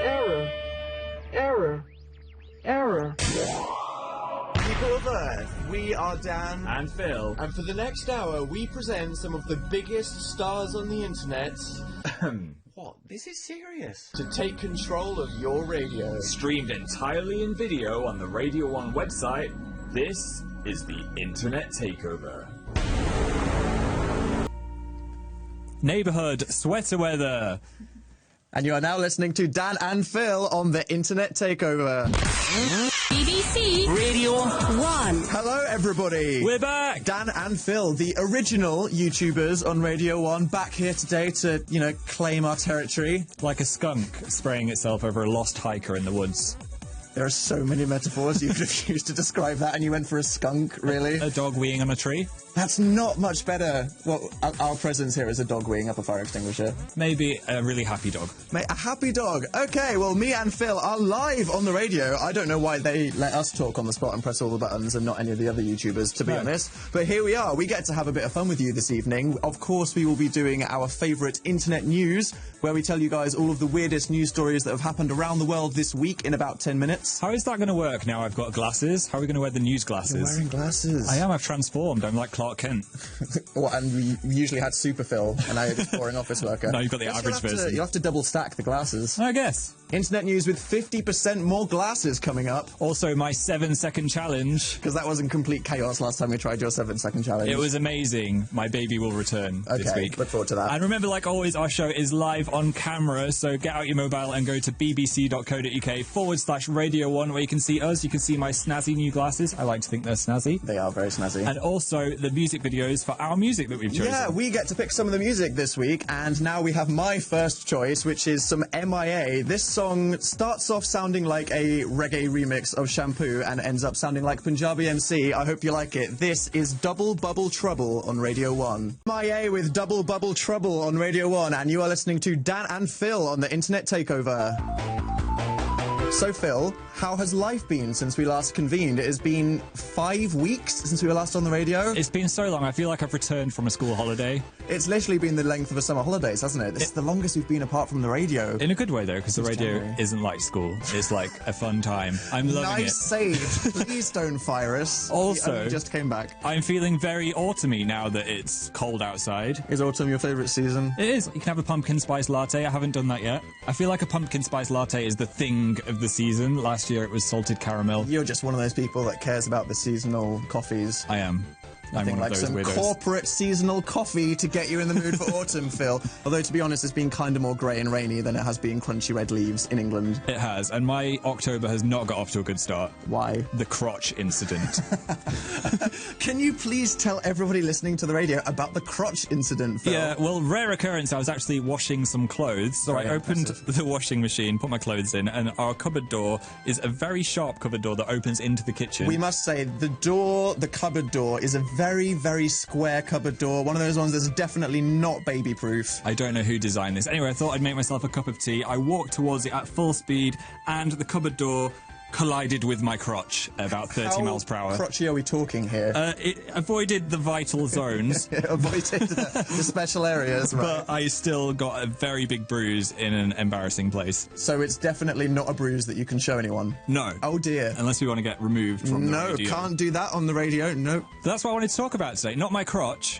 Error. Error. Error. People of Earth, we are Dan and Phil, and for the next hour we present some of the biggest stars on the internet. What? This is serious. To take control of your radio. Streamed entirely in video on the Radio 1 website, this is the Internet Takeover. Neighborhood sweater weather. And you are now listening to Dan and Phil on the Internet Takeover. BBC Radio 1. Hello, everybody. We're back. Dan and Phil, the original YouTubers on Radio 1, back here today to, claim our territory. Like a skunk spraying itself over a lost hiker in the woods. There are so many metaphors you could have used to describe that, and you went for a skunk, really? A dog weeing on a tree? That's not much better. Well, our presence here is a dog weeing up a fire extinguisher. Maybe a really happy dog. Mate, a happy dog. Okay, well, me and Phil are live on the radio. I don't know why they let us talk on the spot and press all the buttons and not any of the other YouTubers, to be honest. But here we are. We get to have a bit of fun with you this evening. Of course, we will be doing our favourite internet news, where we tell you guys all of the weirdest news stories that have happened around the world this week in about 10 minutes. How is that going to work now I've got glasses? How are we going to wear the news glasses? You're wearing glasses. I am. I've transformed. I'm like Clark Kent. What, and we usually had Superphil, and now you're just boring office worker. No, you've got the average version. You'll have to double stack the glasses. I guess. Internet news with 50% more glasses coming up. Also, my 7-second challenge. Because that was in complete chaos last time we tried your 7-second challenge. It was amazing. My baby will return this week. Look forward to that. And remember, like always, our show is live on camera, so get out your mobile and go to bbc.co.uk/Radio 1, where you can see us. You can see my snazzy new glasses. I like to think they're snazzy. They are very snazzy. And also the music videos for our music that we've chosen. Yeah, we get to pick some of the music this week, and now we have my first choice, which is some MIA. This song starts off sounding like a reggae remix of Shampoo and ends up sounding like Punjabi MC. I hope you like it. This is Double Bubble Trouble on Radio 1. MIA with Double Bubble Trouble on Radio 1, and you are listening to Dan and Phil on the Internet Takeover. So, Phil, how has life been since we last convened? It has been 5 weeks since we were last on the radio. It's been so long. I feel like I've returned from a school holiday. It's literally been the length of a summer holidays, hasn't it? This is the longest we've been apart from the radio. In a good way, though, because the radio isn't like school. It's like a fun time. I'm loving it. Nice save. Please don't fire us. Also, we only just came back. I'm feeling very autumny now that it's cold outside. Is autumn your favourite season? It is. You can have a pumpkin spice latte. I haven't done that yet. I feel like a pumpkin spice latte is the thing of the season. Last year it was salted caramel. You're just one of those people that cares about the seasonal coffees. I am. I'm one like of those some weirdos. Corporate seasonal coffee to get you in the mood for autumn, Phil. Although, to be honest, it's been kind of more grey and rainy than it has been crunchy red leaves in England. It has, and my October has not got off to a good start. Why? The crotch incident. Can you please tell everybody listening to the radio about the crotch incident, Phil? Yeah, well, rare occurrence, I was actually washing some clothes, so I opened the washing machine, put my clothes in, and our cupboard door is a very sharp cupboard door that opens into the kitchen. We must say, the cupboard door, is a very, very square cupboard door. One of those ones that's definitely not baby-proof. I don't know who designed this. Anyway, I thought I'd make myself a cup of tea. I walked towards it at full speed, and the cupboard door collided with my crotch about 30 miles per hour. How crotchy are we talking here? It avoided the vital zones. It avoided the special areas, right? But I still got a very big bruise in an embarrassing place. So it's definitely not a bruise that you can show anyone? No. Oh dear. Unless we want to get removed from the radio. No, can't do that on the radio, no. That's what I wanted to talk about today. Not my crotch,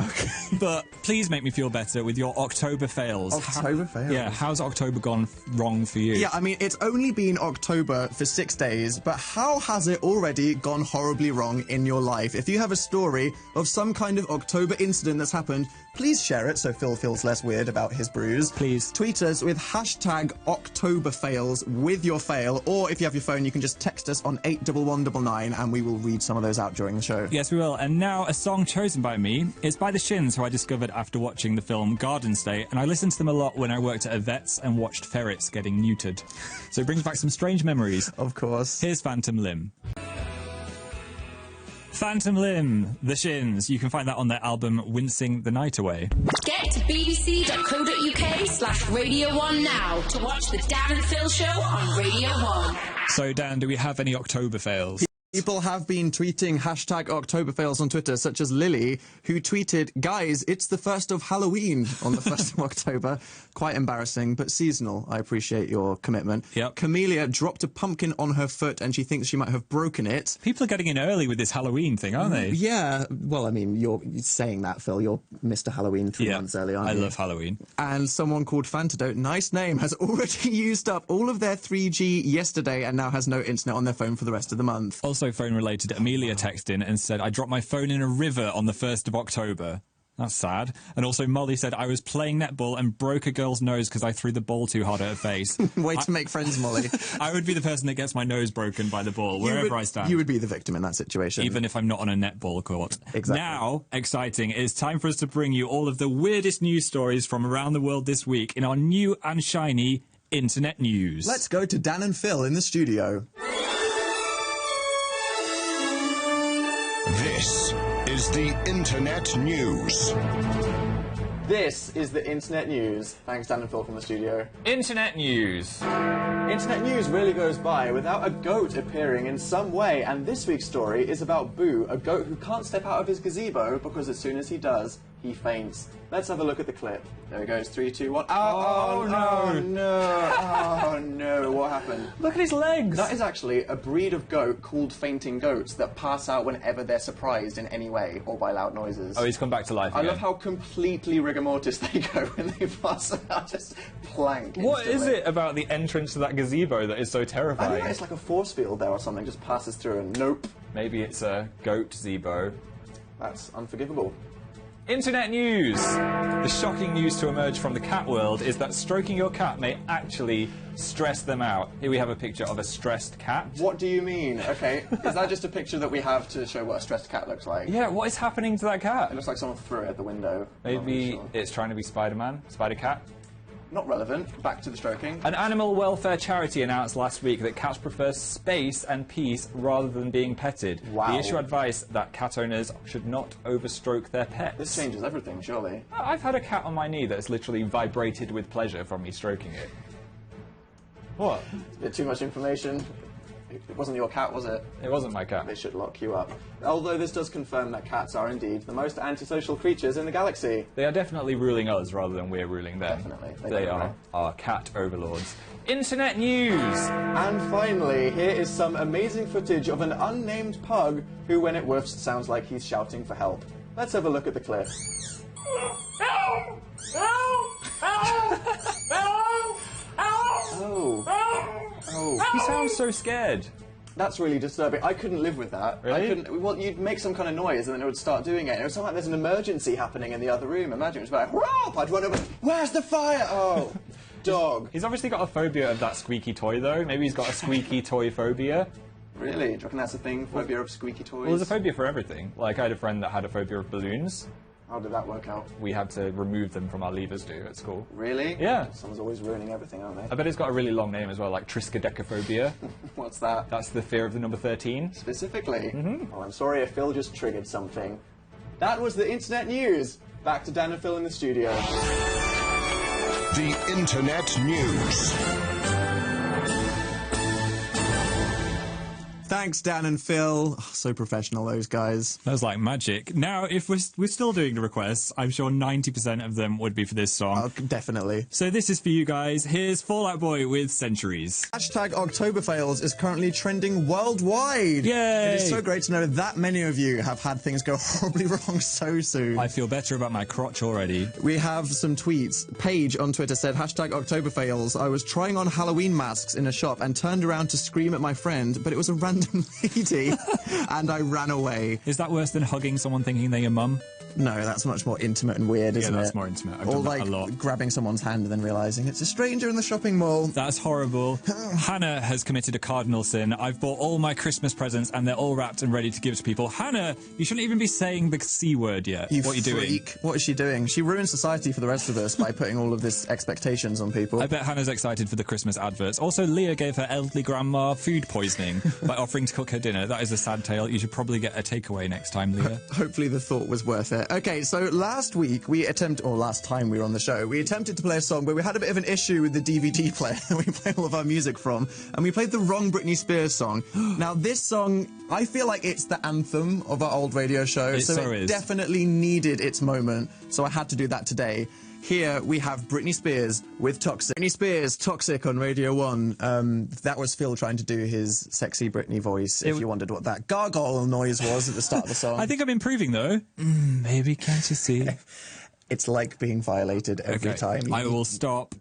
but please make me feel better with your October fails. October fails? Yeah, how's October gone wrong for you? Yeah, I mean, it's only been October for 6 days, but how has it already gone horribly wrong in your life? If you have a story of some kind of October incident that's happened, please share it so Phil feels less weird about his bruise. Please. Tweet us with hashtag #OctoberFails with your fail, or if you have your phone, you can just text us on 81199 and we will read some of those out during the show. Yes, we will. And now a song chosen by me. It's by The Shins, who I discovered after watching the film Garden State, and I listened to them a lot when I worked at a vet's and watched ferrets getting neutered. So it brings back some strange memories. Of course. Here's Phantom Limb. Phantom Limb, The Shins. You can find that on their album Wincing the Night Away. Get to bbc.co.uk/Radio 1 now to watch the Dan and Phil show on Radio 1. So, Dan, do we have any October fails? People have been tweeting hashtag Oktoberfails on Twitter, such as Lily, who tweeted, "Guys, it's the 1st of Halloween on the 1st of October." Quite embarrassing, but seasonal. I appreciate your commitment. Yep. Camellia dropped a pumpkin on her foot and she thinks she might have broken it. People are getting in early with this Halloween thing, aren't they? Yeah, well, I mean, you're saying that, Phil. You're Mr. Halloween 3 months early, aren't you? I love Halloween. And someone called Fantidote, nice name, has already used up all of their 3G yesterday and now has no internet on their phone for the rest of the month. Also phone-related, Amelia texted in and said, "I dropped my phone in a river on the 1st of October." That's sad. And also Molly said, "I was playing netball and broke a girl's nose because I threw the ball too hard at her face." Way to make friends, Molly. I would be the person that gets my nose broken by the ball, wherever I stand. You would be the victim in that situation. Even if I'm not on a netball court. Exactly. Now, exciting, it's time for us to bring you all of the weirdest news stories from around the world this week in our new and shiny Internet News. Let's go to Dan and Phil in the studio. This is the Internet News. This is the Internet News. Thanks, Dan and Phil, from the studio. Internet News. Internet news really goes by without a goat appearing in some way, and this week's story is about Boo, a goat who can't step out of his gazebo because as soon as he does, he faints. Let's have a look at the clip. There it goes, 3, 2, 1. Oh, no, what happened? Look at his legs. That is actually a breed of goat called fainting goats that pass out whenever they're surprised in any way or by loud noises. Oh, he's come back to life I again. love how completely rigor mortis they go when they pass out, just plank. What is instantly. it about the entrance to that gazebo that is so I terrifying? don't know, it's like a force field there or something, just passes through and nope, Maybe it's a goat zebo. that's unforgivable. Internet news! The shocking news to emerge from the cat world is that stroking your cat may actually stress them out. Here we have a picture of a stressed cat. What do you mean? Okay, is that just a picture that we have to show what a stressed cat looks like? Yeah, what is happening to that cat? It looks like someone threw it at the window. I'm not really Maybe sure. it's trying to be Spider-Man, Spider-Cat. Not relevant. Back to the stroking. An animal welfare charity announced last week that cats prefer space and peace rather than being petted. Wow. They issue advice that cat owners should not overstroke their pets. This changes everything, surely. I've had a cat on my knee that's literally vibrated with pleasure from me stroking it. What? It's a bit too much information. It wasn't your cat, was it? It wasn't my cat. They should lock you up. Although this does confirm that cats are indeed the most antisocial creatures in the galaxy. They are definitely ruling us rather than we're ruling them. Definitely. They They don't are know. our cat overlords. Internet news! And finally, here is some amazing footage of an unnamed pug who, when it woofs, sounds like he's shouting for help. Let's have a look at the clip. Oh, He sounds so scared. that's really disturbing. I couldn't live with that. I Really? couldn't. Well, you'd make some kind of noise and then it would start doing it. And it would sound like there's an emergency happening in the other room. Imagine it was like, help! I'd run over. Where's the fire? Oh, dog. He's obviously got a phobia of that squeaky toy, though. Maybe he's got a squeaky toy phobia. Really? Do you reckon that's a thing? Phobia of squeaky toys? Well, there's a phobia for everything. Like, I had a friend that had a phobia of balloons. How did that work out? We had to remove them from our levers do at school. Really? Yeah. Someone's always ruining everything, aren't I they? bet it's got a really long name as well, like triskaidekaphobia. What's that? That's the fear of the number 13. Specifically? Oh, I'm sorry if Phil just triggered something. That was the Internet News. Back to Dan and Phil in the studio. The Internet News. Thanks, Dan and Phil. Oh, so professional, those guys. That was like magic. Now, if we're still doing the requests, I'm sure 90% of them would be for this song. Oh, definitely. So this is for you guys. Here's Fall Out Boy with Centuries. Hashtag Oktoberfails is currently trending worldwide. Yay! It is so great to know that many of you have had things go horribly wrong so soon. I feel better about my crotch already. We have some tweets. Paige on Twitter said, hashtag Oktoberfails. I was trying on Halloween masks in a shop and turned around to scream at my friend, but it was a random lady, and I ran away. Is that worse than hugging someone thinking they're your mum? No, that's much more intimate and weird, isn't it? that's more intimate. I've or done that like a lot. grabbing someone's hand and then realising it's a stranger in the shopping mall. That's horrible. Hannah has committed a cardinal sin. I've bought all my Christmas presents and they're all wrapped and ready to give to people. Hannah, you shouldn't even be saying the C word yet. You what are you doing? freak. What is she doing? She ruins society for the rest of us by putting all of this expectations on people. I bet Hannah's excited for the Christmas adverts. Also, Leah gave her elderly grandma food poisoning by offering to cook her dinner. That is a sad tale. You should probably get a takeaway next time, Leah. Hopefully the thought was worth it. Okay, so last time we were on the show, we attempted to play a song, but we had a bit of an issue with the DVD player we play all of our music from, and we played the wrong Britney Spears song. Now, this song, I feel like it's the anthem of our old radio show, It so it is. definitely needed its moment, so I had to do that today. Here we have Britney Spears with Toxic. Britney Spears, Toxic on Radio 1. That was Phil trying to do his sexy Britney voice, if you wondered what that gargle noise was at the start of the song. I think I'm improving, though. Baby, can't you see? It's like being violated every time. I will stop.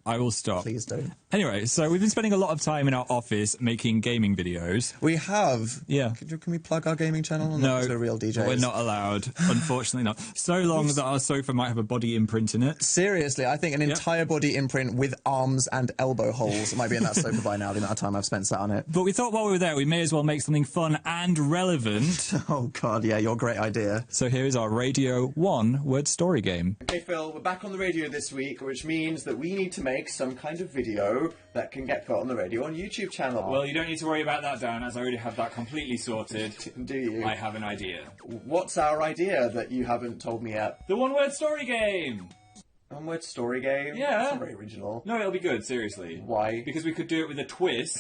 Please don't. Anyway, so we've been spending a lot of time in our office making gaming videos. We have. Yeah. Can we plug our gaming channel? Or No, not? Because we're real DJs. we're not allowed. Unfortunately not. So long that our sofa might have a body imprint in it. Seriously, I think an entire body imprint with arms and elbow holes might be in that sofa by now, the amount of time I've spent sat on it. But we thought while we were there, we may as well make something fun and relevant. Oh, God, yeah, your great idea. So here is our Radio 1 word story game. Okay, Phil, we're back on the radio this week, which means that we need to make some kind of video that can get put on the Radio 1 YouTube channel. Well, you don't need to worry about that, Dan, as I already have that completely sorted. Do you? I have an idea. What's our idea that you haven't told me yet? The one-word story game! One-word story game? Yeah. That's not very original. No, it'll be good, seriously. Why? Because we could do it with a twist.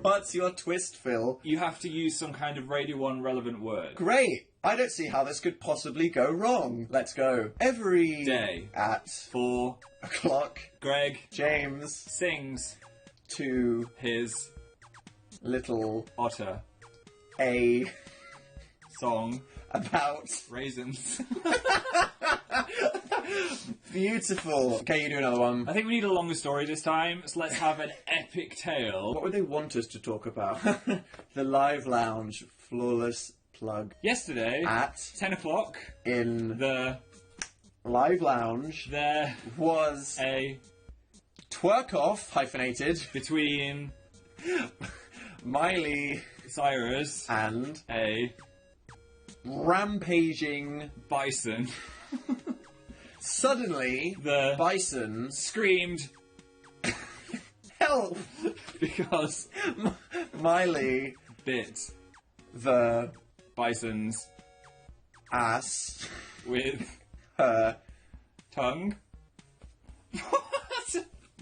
What's your twist, Phil? You have to use some kind of Radio 1 relevant word. Great! I don't see how this could possibly go wrong. Let's go. Every Day. at 4 o'clock, Greg James sings to his little otter a song about raisins. beautiful. Okay, you do another one. I think we need a longer story this time, so let's have an epic tale. What would they want us to talk about? The Live Lounge, flawless plug Yesterday, at 10 o'clock, in the Live Lounge there was a twerk off hyphenated between Miley Cyrus and a rampaging bison. Suddenly The bison screamed help because Miley bit the bison's ass with her tongue.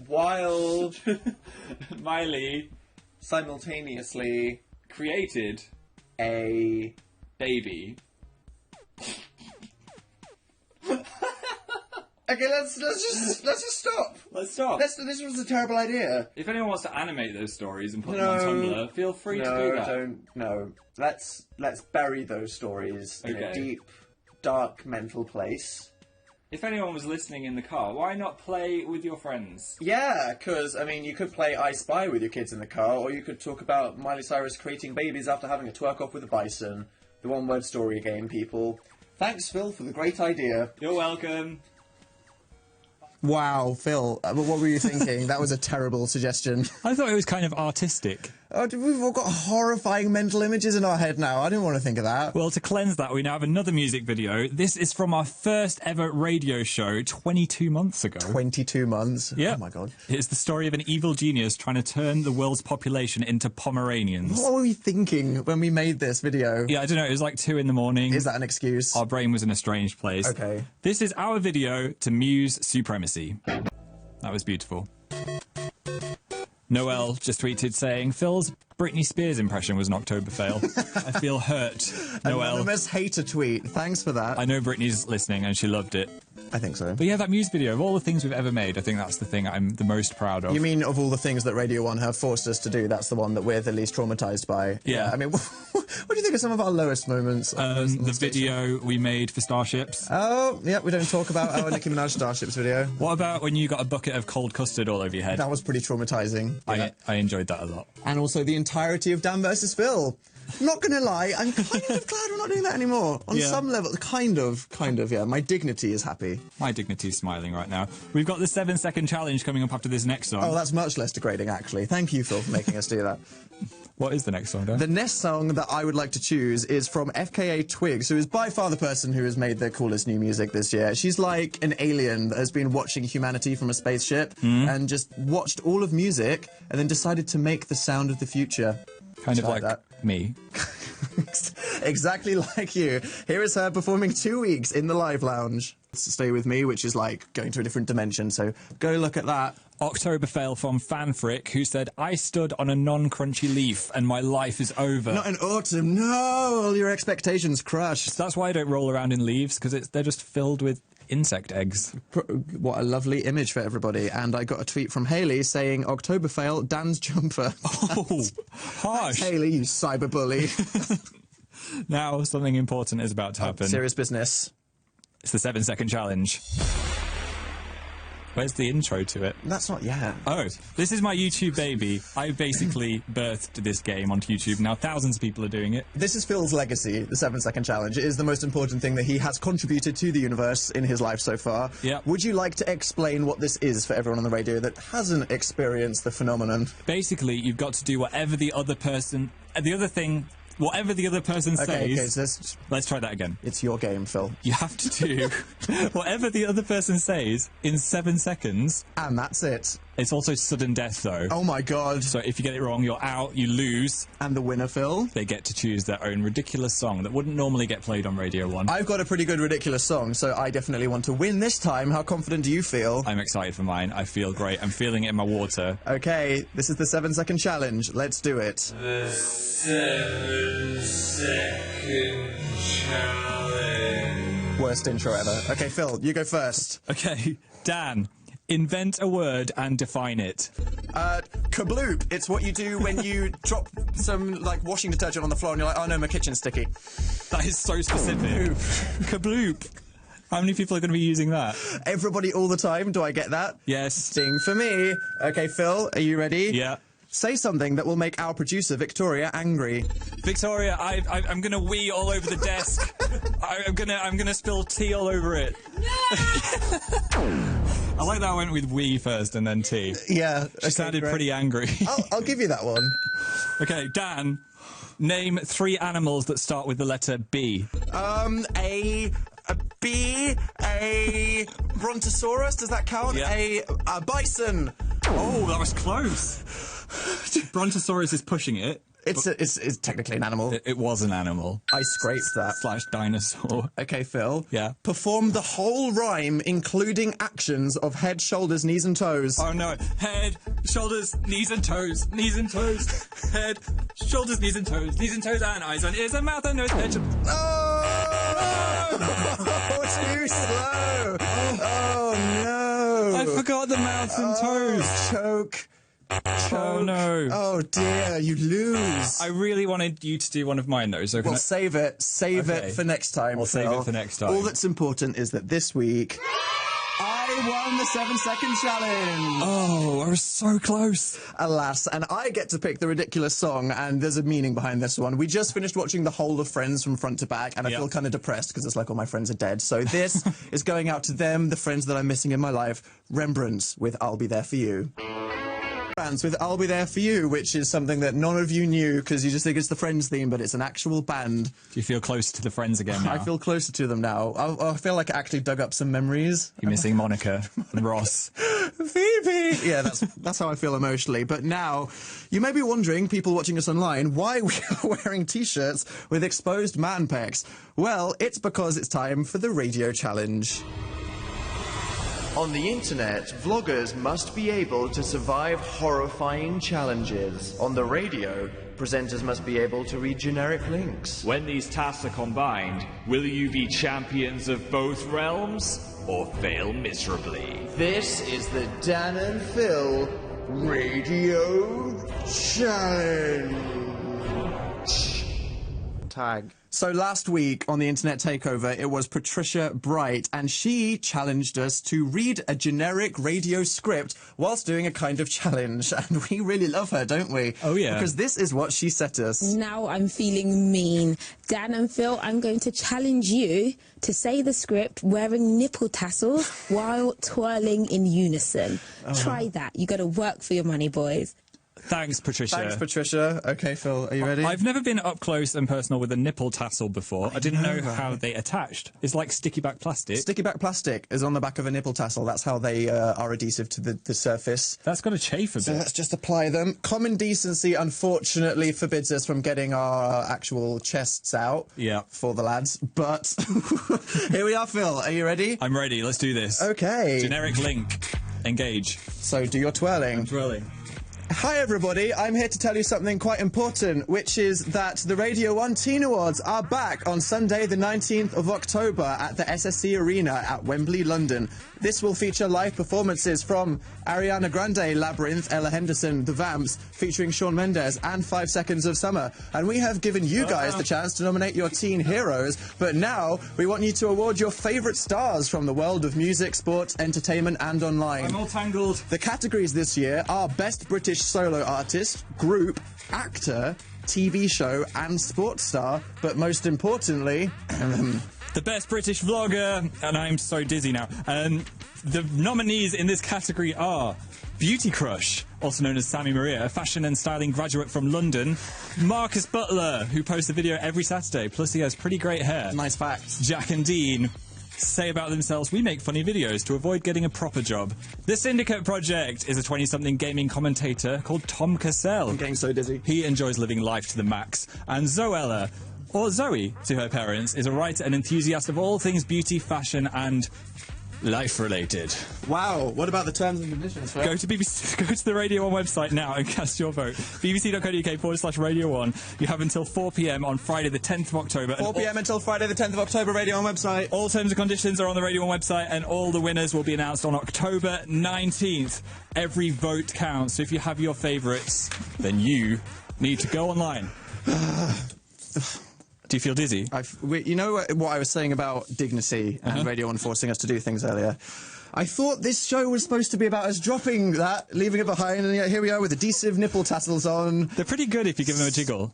while Miley simultaneously created a baby. Okay, let's just stop. Let's stop. This was a terrible idea. If anyone wants to animate those stories and put No. them on Tumblr, feel free to do that. No. Let's bury those stories in a Okay. deep, dark mental place. If anyone was listening in the car, why not play with your friends? Yeah, because, I mean, you could play I Spy with your kids in the car, or you could talk about Miley Cyrus creating babies after having a twerk off with a bison. The one-word story game, people. Thanks, Phil, for the great idea. You're welcome. Wow, Phil, what were you thinking? That was a terrible suggestion. I thought it was kind of artistic. Oh, we've all got horrifying mental images in our head now. I didn't want to think of that. Well, to cleanse that, we now have another music video. This is from our first ever radio show 22 months ago. 22 months. Yeah. Oh, my God. It's the story of an evil genius trying to turn the world's population into Pomeranians. What were we thinking when we made this video? Yeah, I don't know. It was like 2 a.m. Is that an excuse? Our brain was in a strange place. Okay. This is our video to Muse Supremacy. That was beautiful. Noel just tweeted saying, Phil's Britney Spears impression was an October fail. I feel hurt. Noel. Anonymous hater tweet. Thanks for that. I know Britney's listening and she loved it. I think so. But yeah, that Muse video, of all the things we've ever made, I think that's the thing I'm the most proud of. You mean of all the things that Radio 1 have forced us to do, that's the one that we're the least traumatised by? Yeah. I mean, what do you think of some of our lowest moments? the video we made for Starships. Oh, yeah, we don't talk about our Nicki Minaj Starships video. What about when you got a bucket of cold custard all over your head? That was pretty traumatising. Yeah. I enjoyed that a lot. And also the entirety of Dan vs. Phil. Not gonna lie, I'm kind of glad we're not doing that anymore. On Yeah. some level, kind of, yeah. My dignity is happy. My dignity's smiling right now. We've got the 7-second challenge coming up after this next song. Oh, that's much less degrading, actually. Thank you, Phil, for making us do that. What is the next song, Dan? The next song that I would like to choose is from FKA Twigs, who is by far the person who has made the coolest new music this year. She's like an alien that has been watching humanity from a spaceship and just watched all of music and then decided to make the sound of the future. Kind of like like that. me. Exactly like you. Here is her performing 2 weeks in the Live Lounge. Stay With Me, which is like going to a different dimension, so go look at that. Oktoberfail from Fanfrick, who said, I stood on a non-crunchy leaf and my life is over. Not in autumn, no! All your expectations crushed. That's why I don't roll around in leaves, because they're just filled with insect eggs. What a lovely image for everybody. And I got a tweet from Hayley saying, Oktoberfail, Dan's jumper. Oh, harsh. Hayley, you cyberbully. Now something important is about to happen. Serious business. It's the 7-second challenge. Where's the intro to it? That's not yet. Oh, this is my YouTube baby. I basically birthed this game onto YouTube. Now thousands of people are doing it. This is Phil's legacy, the 7-second challenge. It is the most important thing that he has contributed to the universe in his life so far. Yeah. Would you like to explain what this is for everyone on the radio that hasn't experienced the phenomenon? Basically, you've got to do whatever the other person... whatever the other person says... Okay, so let's try that again. it's your game, Phil. You have to do whatever the other person says in 7 seconds. And that's it. It's also sudden death, though. Oh my god. So if you get it wrong, you're out, you lose. And the winner, Phil? They get to choose their own ridiculous song that wouldn't normally get played on Radio 1. I've got a pretty good ridiculous song, so I definitely want to win this time. How confident do you feel? I'm excited for mine. I feel great. I'm feeling it in my water. Okay, this is the 7-second challenge. Let's do it. The 7-second challenge. Worst intro ever. Okay, Phil, you go first. Okay, Dan, invent a word and define it. Kabloop. It's what you do when you drop some, like, washing detergent on the floor and you're like, oh no, my kitchen's sticky. That is so specific. Kabloop. How many people are going to be using that? Everybody all the time. Do I get that? Yes. Ding for me. Okay, Phil, are you ready? Yeah. Say something that will make our producer, Victoria, angry. Victoria, I'm gonna wee all over the desk. I'm gonna spill tea all over it. No! I like that I went with wee first and then tea. Yeah. She sounded pretty angry. I'll give you that one. Okay, Dan, name 3 animals that start with the letter B. A bee, a brontosaurus, does that count? Yeah. A bison. Oh, that was close. Brontosaurus is pushing it. It's technically an animal. It was an animal. I scraped that. / dinosaur. Okay, Phil. Yeah. Perform the whole rhyme, including actions of head, shoulders, knees and toes. Oh no. Head, shoulders, knees and toes. Knees and toes. Head, shoulders, knees and toes. Knees and toes and eyes and ears and mouth and nose. Head. Oh! Too slow! Oh no! I forgot the mouth and toes. Choke. Oh no. Oh dear, you lose. I really wanted you to do one of mine though, so can Well, save it. Save Okay. it for next time. We'll save Phil. it for next time. All that's important is that this week I won the 7-second challenge. Oh, I was so close. Alas, and I get to pick the ridiculous song, and there's a meaning behind this one. We just finished watching the whole of Friends from front to back, and I Yep. feel kind of depressed because it's like all my friends are dead. So this is going out to them, the friends that I'm missing in my life. Rembrandts with I'll Be There For You. With I'll Be There For You, which is something that none of you knew because you just think it's the Friends theme, but it's an actual band. Do you feel closer to the friends again now? I feel closer to them now. I feel like I actually dug up some memories. You're missing Monica and Ross. Phoebe! Yeah, that's how I feel emotionally. But now, you may be wondering, people watching us online, why we are wearing t-shirts with exposed man pecs. Well, it's because it's time for the radio challenge. On the internet, vloggers must be able to survive horrifying challenges. On the radio, presenters must be able to read generic links. When these tasks are combined, will you be champions of both realms or fail miserably? This is the Dan and Phil Radio Challenge. Tag. So last week on the Internet Takeover, it was Patricia Bright, and she challenged us to read a generic radio script whilst doing a kind of challenge. And we really love her, don't we? Oh, yeah. Because this is what she set us. Now I'm feeling mean. Dan and Phil, I'm going to challenge you to say the script wearing nipple tassels while twirling in unison. Try that. You got to work for your money, boys. Thanks, Patricia. Thanks, Patricia. Okay, Phil, are you ready? I've never been up close and personal with a nipple tassel before. I didn't know how they attached. It's like sticky back plastic. Sticky back plastic is on the back of a nipple tassel. That's how they are adhesive to the surface. That's got to chafe a So bit. let's just apply them. Common decency, unfortunately, forbids us from getting our actual chests out for the lads. But here we are, Phil. Are you ready? I'm ready. Let's do this. Okay. Generic link. Engage. So do your twirling. Twirling. Hi everybody, I'm here to tell you something quite important, which is that the Radio 1 Teen Awards are back on Sunday the 19th of October at the SSE Arena at Wembley, London. This will feature live performances from Ariana Grande, Labyrinth, Ella Henderson, The Vamps, featuring Shawn Mendes and 5 Seconds of Summer. And we have given you guys the chance to nominate your teen heroes, but now we want you to award your favourite stars from the world of music, sports, entertainment and online. I'm all tangled. The categories this year are Best British Solo Artist, Group, Actor, TV Show and Sports Star, but most importantly... the Best British Vlogger, and I'm so dizzy now. The nominees in this category are Beauty Crush, also known as Sammy Maria, a fashion and styling graduate from London. Marcus Butler, who posts a video every Saturday, plus he has pretty great hair. Nice facts. Jack and Dean say about themselves, we make funny videos to avoid getting a proper job. The Syndicate Project is a 20-something gaming commentator called Tom Cassell. I'm getting so dizzy. He enjoys living life to the max. And Zoella, or Zoe to her parents, is a writer and enthusiast of all things beauty, fashion and life-related. Wow, what about the terms and conditions? Go to the Radio 1 website now and cast your vote. bbc.co.uk/Radio 1. You have until 4 p.m. on Friday the 10th of October. 4 p.m. until Friday the 10th of October, Radio 1 website. All terms and conditions are on the Radio 1 website, and all the winners will be announced on October 19th. Every vote counts, so if you have your favourites, then you need to go online. Do you feel dizzy? You know what I was saying about dignity and Radio 1 forcing us to do things earlier? I thought this show was supposed to be about us dropping that, leaving it behind, and yet here we are with adhesive nipple tassels on. They're pretty good if you give them a jiggle.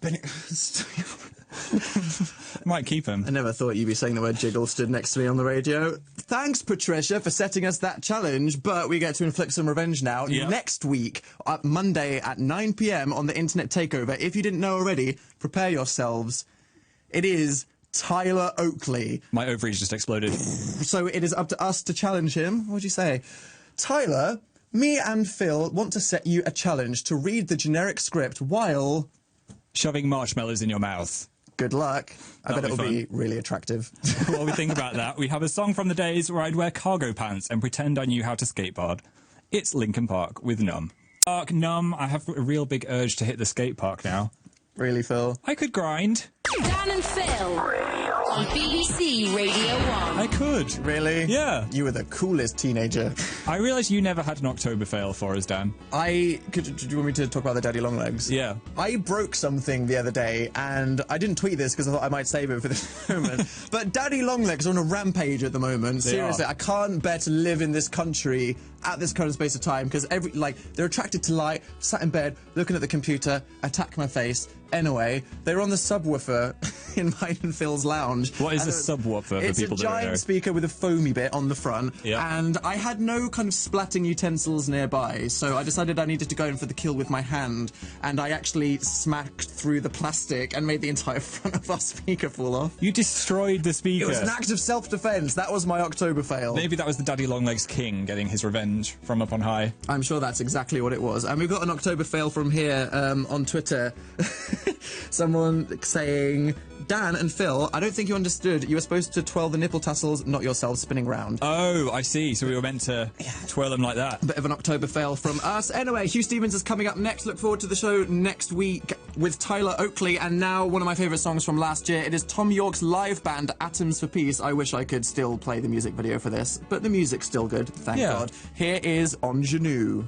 Might keep them. I never thought you'd be saying the word jiggle stood next to me on the radio. Thanks, Patricia, for setting us that challenge, but we get to inflict some revenge now. Yep. Next week, Monday at 9 p.m. on the Internet Takeover. If you didn't know already, prepare yourselves. It is Tyler Oakley. My ovaries just exploded. So it is up to us to challenge him. What would you say? Tyler, me and Phil want to set you a challenge to read the generic script while... shoving marshmallows in your mouth. Good luck. I bet it'll be fun. really attractive. While we think about that, we have a song from the days where I'd wear cargo pants and pretend I knew how to skateboard. It's Linkin Park with Numb. Numb, I have a real big urge to hit the skate park now. Really, Phil? I could grind. Dan and Phil on BBC Radio 1. I could. Really? Yeah. You were the coolest teenager. I realise you never had an October fail for us, Dan. Do you want me to talk about the daddy long legs? Yeah. I broke something the other day, and I didn't tweet this because I thought I might save it for this moment. But daddy long legs are on a rampage at the moment. They Seriously, are. I can't bear to live in this country at this current space of time because they're attracted to light, sat in bed, looking at the computer, attack my face. Anyway, they're on the subwoofer in mine and Phil's lounge. What is a subwoofer for it's people a that don't know? giant speaker with a foamy bit on the front, Yeah. and I had no kind of splatting utensils nearby, so I decided I needed to go in for the kill with my hand, and I actually smacked through the plastic and made the entire front of our speaker fall off. You destroyed the speaker. It was an act of self-defense. That was my October fail. Maybe that was the Daddy Longlegs King getting his revenge from up on high. I'm sure that's exactly what it was. And we've got an October fail from here on Twitter. Someone saying, Dan and Phil, I don't think you understood. You were supposed to twirl the nipple tassels, not yourselves spinning round. Oh, I see. So we were meant to twirl them like that. Bit of an October fail from us. Anyway, Hugh Stevens is coming up next. Look forward to the show next week with Tyler Oakley. And now one of my favourite songs from last year. It is Tom York's live band, Atoms for Peace. I wish I could still play the music video for this, but the music's still good, thank God. Here is Ingenue.